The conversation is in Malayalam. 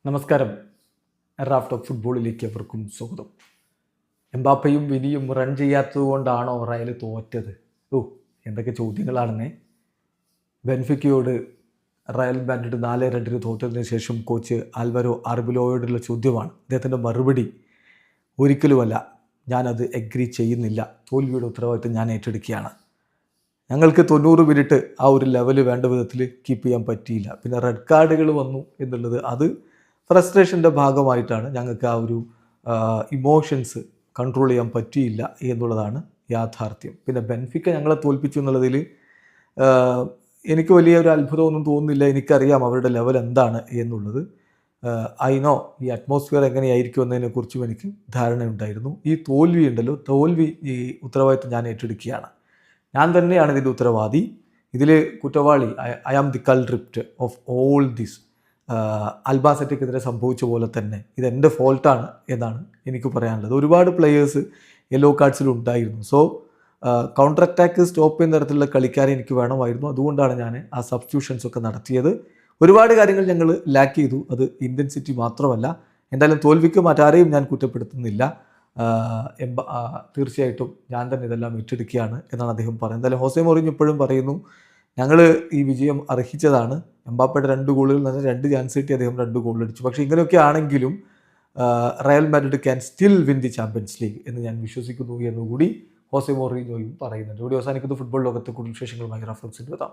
നമസ്കാരം. റാഫ് ടോക്ക് ഫുട്ബോളിലേക്ക് അവർക്കും സ്വാഗതം. എംബാപ്പയും വിനിയും റൺ ചെയ്യാത്തത് കൊണ്ടാണോ റയൽ തോറ്റത്? എന്തൊക്കെ ചോദ്യങ്ങളാണെന്നേ. ബെൻഫിക്കയോട് റയൽ മാഡ്രിഡ് 4-2 തോറ്റതിന് ശേഷം കോച്ച് ആൽവരോ അർബിലോയോടുള്ള ചോദ്യമാണ്. അദ്ദേഹത്തിൻ്റെ മറുപടി ഒരിക്കലുമല്ല, ഞാനത് എഗ്രി ചെയ്യുന്നില്ല, തോൽവിയുടെ ഉത്തരവാദിത്വം ഞാൻ ഏറ്റെടുക്കുകയാണ്. ഞങ്ങൾക്ക് 90 മിനിറ്റ് ആ ഒരു ലെവൽ വേണ്ട വിധത്തിൽ കീപ്പ് ചെയ്യാൻ പറ്റിയില്ല. പിന്നെ റെഡ് കാർഡുകൾ വന്നു എന്നുള്ളത് അത് ഫ്രസ്ട്രേഷൻ്റെ ഭാഗമായിട്ടാണ്. ഞങ്ങൾക്ക് ആ ഒരു ഇമോഷൻസ് കൺട്രോൾ ചെയ്യാൻ പറ്റിയില്ല എന്നുള്ളതാണ് യാഥാർത്ഥ്യം. പിന്നെ ബെൻഫിക്ക ഞങ്ങളെ തോൽപ്പിച്ചു എന്നുള്ളതിൽ എനിക്ക് വലിയ ഒരു അത്ഭുതമൊന്നും തോന്നുന്നില്ല. എനിക്കറിയാം അവരുടെ ലെവൽ എന്താണ് എന്നുള്ളത്. ഐ നോ ഈ അറ്റ്മോസ്ഫിയർ എങ്ങനെയായിരിക്കും എന്നതിനെക്കുറിച്ചും എനിക്ക് ധാരണയുണ്ടായിരുന്നു. ഈ തോൽവി ഈ ഉത്തരവാദിത്വം ഞാൻ ഏറ്റെടുക്കുകയാണ്. ഞാൻ തന്നെയാണ് ഇതിൻ്റെ ഉത്തരവാദി, ഇതിൽ കുറ്റവാളി. I am the culprit of all this. അൽബാസെറ്റയ്ക്കെതിരെ സംഭവിച്ച പോലെ തന്നെ ഇതെൻ്റെ ഫോൾട്ടാണ് എന്നാണ് എനിക്ക് പറയാനുള്ളത്. ഒരുപാട് പ്ലെയേഴ്സ് യെല്ലോ കാർഡ്സിൽ ഉണ്ടായിരുന്നു. സോ കൗണ്ടർ അറ്റാക്ക് സ്റ്റോപ്പ് ചെയ്യുന്ന തരത്തിലുള്ള കളിക്കാരെ എനിക്ക് വേണമായിരുന്നു. അതുകൊണ്ടാണ് ഞാൻ ആ സബ്സ്റ്റിറ്റ്യൂഷൻസ് ഒക്കെ നടത്തിയത്. ഒരുപാട് കാര്യങ്ങൾ ഞങ്ങൾ ലാക്ക് ചെയ്തു. അത് ഇൻറ്റൻസിറ്റി മാത്രമല്ല. എന്തായാലും തോൽവിക്ക് മറ്റാരെയും ഞാൻ കുറ്റപ്പെടുത്തുന്നില്ല. തീർച്ചയായിട്ടും ഞാൻ തന്നെ ഇതെല്ലാം ഏറ്റെടുക്കുകയാണ് എന്നാണ് അദ്ദേഹം പറയുന്നത്. എന്തായാലും ഹോസെ മൗറിഞ്ഞോ ഇപ്പോഴും പറയുന്നു, ഞങ്ങൾ ഈ വിജയം അർഹിച്ചതാണ്. എംബാപ്പയുടെ 2 ഗോളുകൾ നിന്ന് 2 ചാൻസ് കിട്ടി, അദ്ദേഹം 2 ഗോൾ അടിച്ചു. പക്ഷേ ഇങ്ങനെയൊക്കെ ആണെങ്കിലും Real Madrid can still win the champions league എന്ന് ഞാൻ വിശ്വസിക്കുന്നു എന്നുകൂടി ഹോസെ മൗറിഞ്ഞോയും പറയുന്നുണ്ട്. ഇവിടെ അവസാനിക്കുന്ന ഫുട്ബോൾ ലോകത്തെ കൂടുതൽ വിശേഷങ്ങളുമായി റാഫ് ടോക്സിൽ എത്താം.